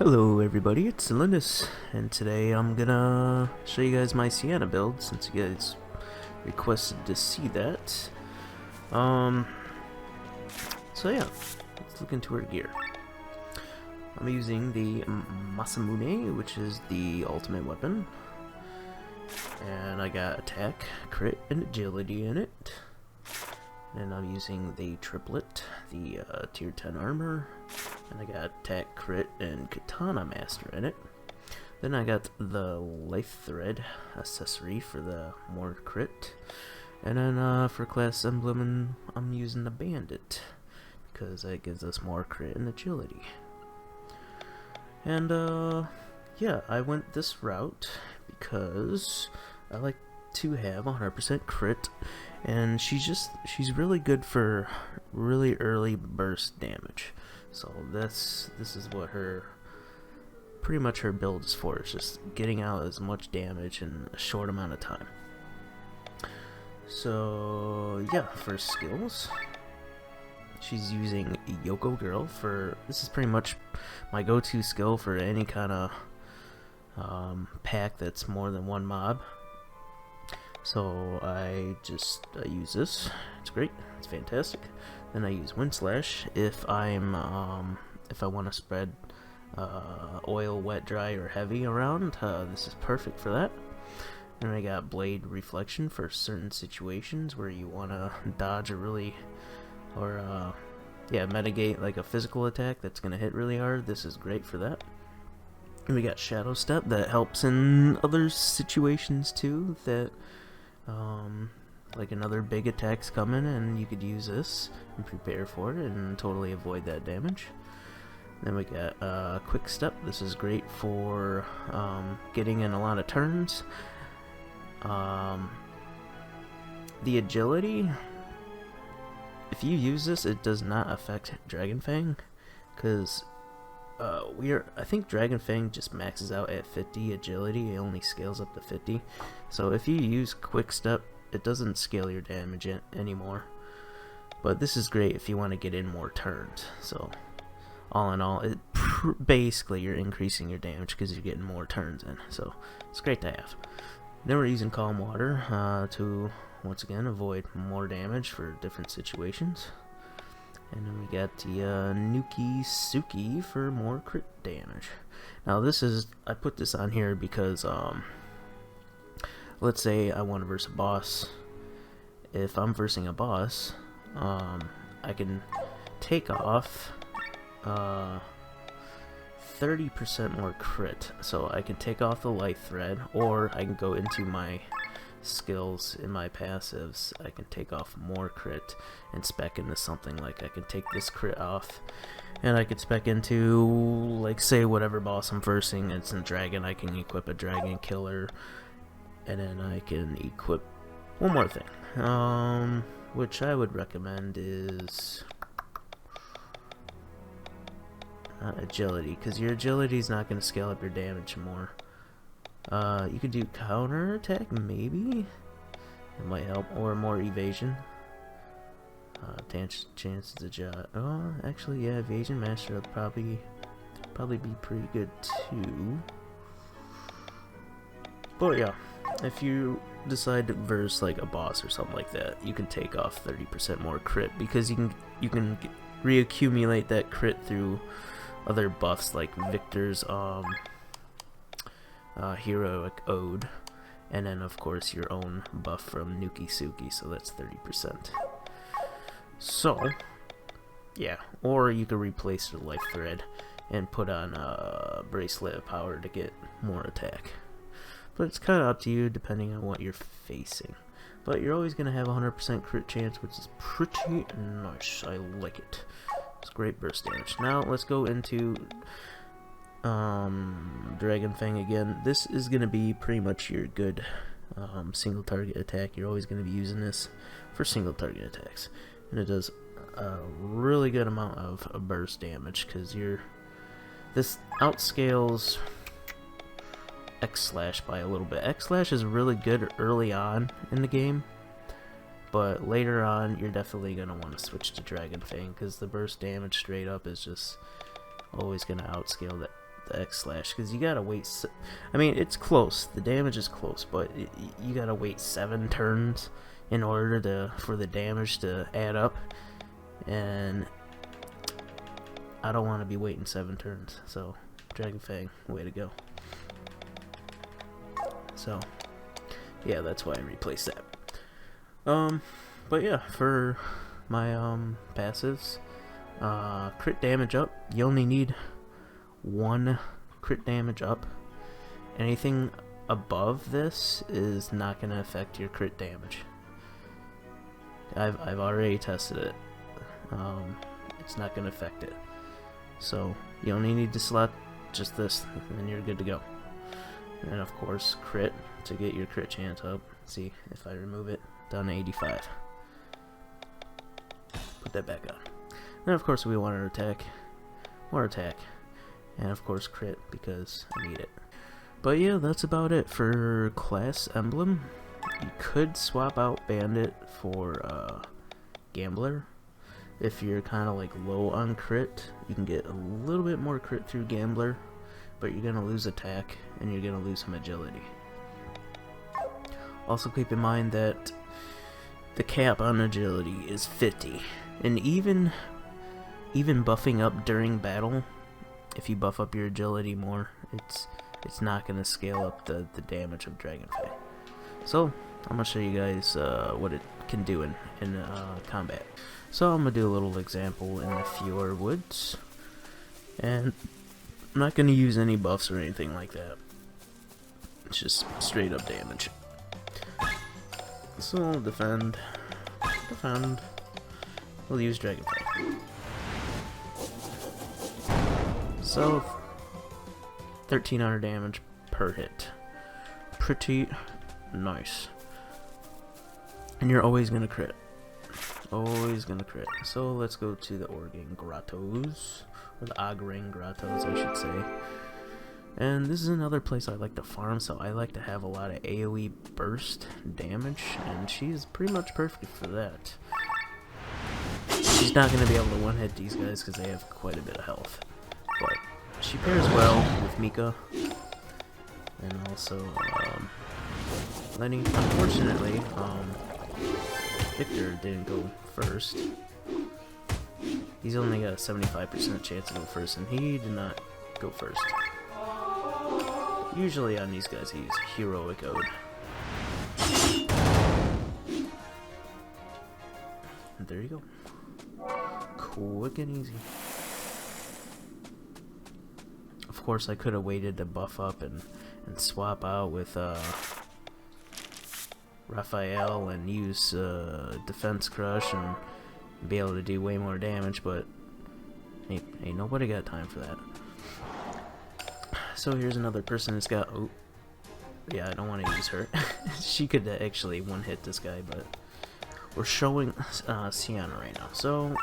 Hello everybody, it's Linus, and today I'm gonna show you guys my Sienna build, since you guys requested to see that. Um, so yeah, let's look into her gear. I'm using the Masamune, which is the ultimate weapon, and I got attack, crit, and agility in it. And I'm using the triplet, the tier 10 armor, and I got attack, crit, and katana master in it. Then I got the life thread accessory for the more crit, and then for class emblem I'm using the bandit because that gives us more crit and agility. And yeah, I went this route because I like to have 100% crit, and she's really good for really early burst damage. So this is what pretty much her build is for. It's just getting out as much damage in a short amount of time. So yeah, for skills, she's using Yoko Girl for, this is pretty much my go-to skill for any kind of pack that's more than one mob. So I use this. It's great. It's fantastic. Then I use Wind Slash if if I want to spread oil, wet, dry, or heavy around. This is perfect for that. Then I got Blade Reflection for certain situations where you want to dodge mitigate like a physical attack that's gonna hit really hard. This is great for that. And we got Shadow Step that helps in other situations too, that like another big attack's coming and you could use this and prepare for it and totally avoid that damage. Then we got Quick Step. This is great for getting in a lot of turns. The agility, if you use this, it does not affect Dragon Fang, because I think Dragon Fang just maxes out at 50 agility. It only scales up to 50. So if you use Quick Step, it doesn't scale your damage anymore. But this is great if you want to get in more turns. So all in all, basically you're increasing your damage because you're getting more turns in. So it's great to have. Then we're using Calm Water to once again avoid more damage for different situations. And then we got the Nuki Suki for more crit damage. Now I put this on here because let's say I want to verse a boss. If I'm versing a boss, I can take off 30% more crit. So I can take off the life thread, or I can go into my skills in my passives. I can take off more crit and spec into something like I can take this crit off and I could spec into, like, say whatever boss I'm versing. It's in dragon, I can equip a dragon killer, and then I can equip one more thing, which I would recommend is agility, because your agility is not going to scale up your damage more. You could do counter attack, maybe it might help, or more evasion. Chances to jot. Oh, actually, yeah, evasion master would probably be pretty good too. But yeah, if you decide to verse like a boss or something like that, you can take off 30% more crit, because you can reaccumulate that crit through other buffs like Victor's Heroic Ode, and then of course your own buff from Nuki Suki, so that's 30%. So yeah, or you could replace the life thread and put on a bracelet of power to get more attack. But it's kind of up to you depending on what you're facing. But you're always going to have 100% crit chance, which is pretty nice. I like it. It's great burst damage. Now let's go into Dragon Fang again. This is going to be pretty much your good single target attack. You're always going to be using this for single target attacks, and it does a really good amount of burst damage, because this outscales X-Slash by a little bit. X-Slash is really good early on in the game, but later on you're definitely going to want to switch to Dragon Fang, because the burst damage straight up is just always going to outscale the X slash, because you gotta wait. I mean, it's close. The damage is close, but you gotta wait 7 turns in order for the damage to add up, and I don't want to be waiting 7 turns. So, Dragon Fang, way to go. So, yeah, that's why I replaced that. But yeah, for my passives, crit damage up. You only need 1 crit damage up. Anything above this is not gonna affect your crit damage. I've already tested it. It's not gonna affect it. So you only need to slot just this, and then you're good to go. And of course, crit to get your crit chance up. See if I remove it, down to 85. Put that back on. Then of course we want to attack, more attack, and of course crit because I need it. But yeah, that's about it for class emblem. You could swap out Bandit for Gambler. If you're kind of like low on crit, you can get a little bit more crit through Gambler, but you're gonna lose attack and you're gonna lose some agility. Also keep in mind that the cap on agility is 50, and even buffing up during battle, if you buff up your agility more, it's not gonna scale up the damage of Dragon Fang. So I'm gonna show you guys what it can do in combat. So I'm gonna do a little example in the Fjord Woods, and I'm not gonna use any buffs or anything like that. It's just straight up damage. So I'll defend. We'll use Dragon Fang. So 1300 damage per hit. Pretty nice. And you're always gonna crit. Always gonna crit. So let's go to the Organ Grottos, or the Ogring Grottos, I should say. And this is another place I like to farm, so I like to have a lot of AoE burst damage, and she's pretty much perfect for that. She's not going to be able to one-hit these guys because they have quite a bit of health, but she pairs well with Mika, and also Lenny. Unfortunately, Victor didn't go first. He's only got a 75% chance to go first, and he did not go first. Usually on these guys, I use Heroic Ode. And there you go. Quick and easy. Of course, I could have waited to buff up and swap out with Raphael and use Defense Crush and be able to do way more damage, but ain't nobody got time for that. So here's another person that's got... Oh, yeah, I don't want to use her. She could actually one-hit this guy, but we're showing Sienna right now. So,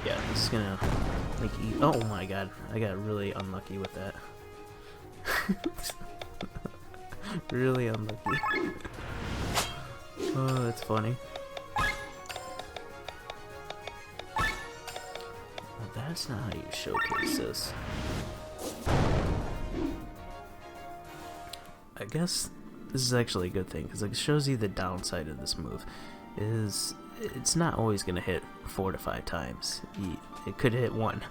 yeah, this is gonna make you... Oh my god, I got really unlucky with that. Really unlucky. Oh, that's funny. Well, that's not how you showcase this. I guess this is actually a good thing, because it shows you the downside of this move. Is it's not always going to hit 4 to 5 times. It could hit 1.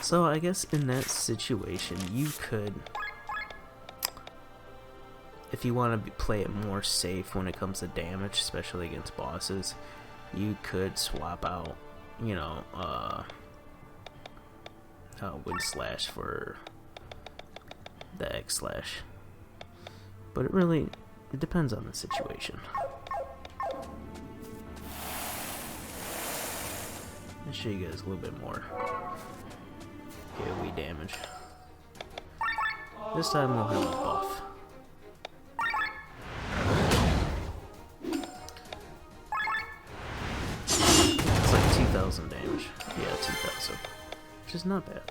So I guess in that situation, you could, if you want to play it more safe when it comes to damage, especially against bosses, you could swap out, you know, Wind Slash for the X Slash. But it depends on the situation. I'll show you guys a little bit more AoE damage. This time we'll have a buff. It's like 2,000 damage. Yeah, 2,000. Which is not bad.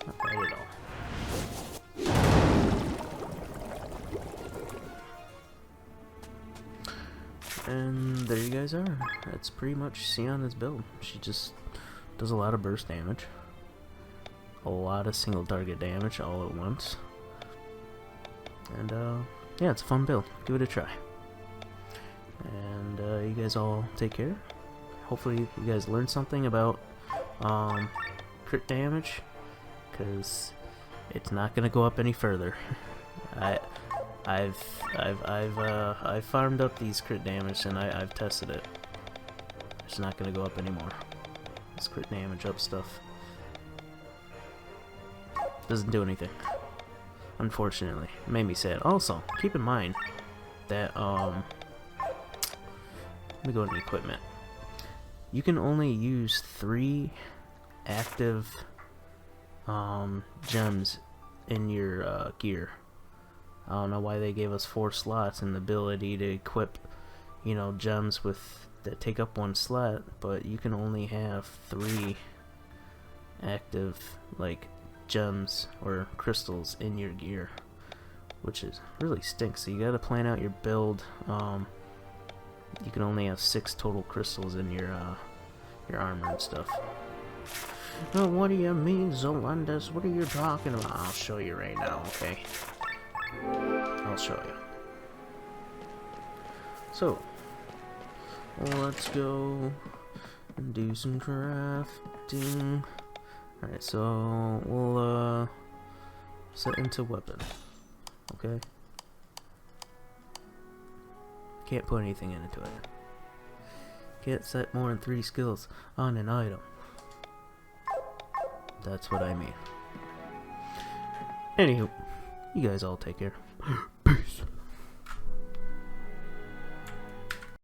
Not bad at all. And there you guys are. That's pretty much Sienna's build. She just does a lot of burst damage. a lot of single target damage all at once. And yeah, it's a fun build. Give it a try. And you guys all take care. Hopefully you guys learned something about crit damage, because it's not gonna go up any further. I've farmed up these crit damage and I've tested it. It's not gonna go up anymore. This crit damage up stuff doesn't do anything, unfortunately. It made me sad. Also, keep in mind that let me go into equipment. You can only use 3 active gems in your gear. I don't know why they gave us 4 slots and the ability to equip, you know, gems with that take up 1 slot, but you can only have 3 active, like, gems or crystals in your gear, which is really stinks. So you gotta plan out your build. You can only have 6 total crystals in your armor and stuff. Oh, what do you mean, Zolandis? What are you talking about? I'll show you right now, okay? I'll show you. So, let's go and do some crafting. Alright, so we'll set into weapon. Okay? Can't put anything into it. Can't set more than 3 skills on an item. That's what I mean. Anywho, you guys all take care. Peace.